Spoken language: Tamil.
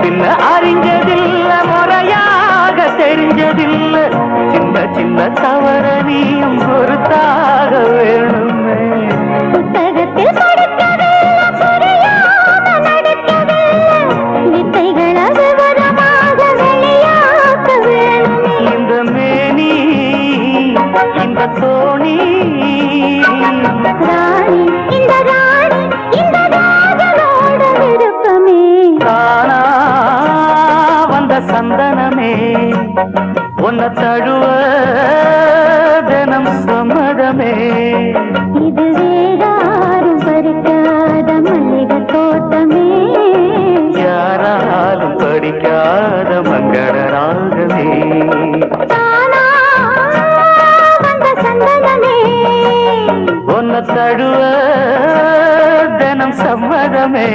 பின்ன அறிஞ்சதில்ல முறையாக தெரிஞ்சதில்ல சின்ன சின்ன தவற நீயும் பொறுத்தாக வேணுமே புத்தகத்தில் படிக்கவில்லை புரியாம நடக்கவில்லை வித்தைகளை விவரமாக வெளியாக்க வேணுமே இந்த மேனி இந்த தோணி ராணி இந்த ராணி இந்த ராஜனோட விருப்பமே தானா வந்த சந்தனமே உன்னை தழுவ தினம் சம்மதமே இது வேறாரும் பறிக்காத மல்லிகை தோட்டமே யாராலும் படிக்காத மங்கள ராகமே தானா வந்த சந்தனமே உன்னை தழுவ தினம் சம்மதமே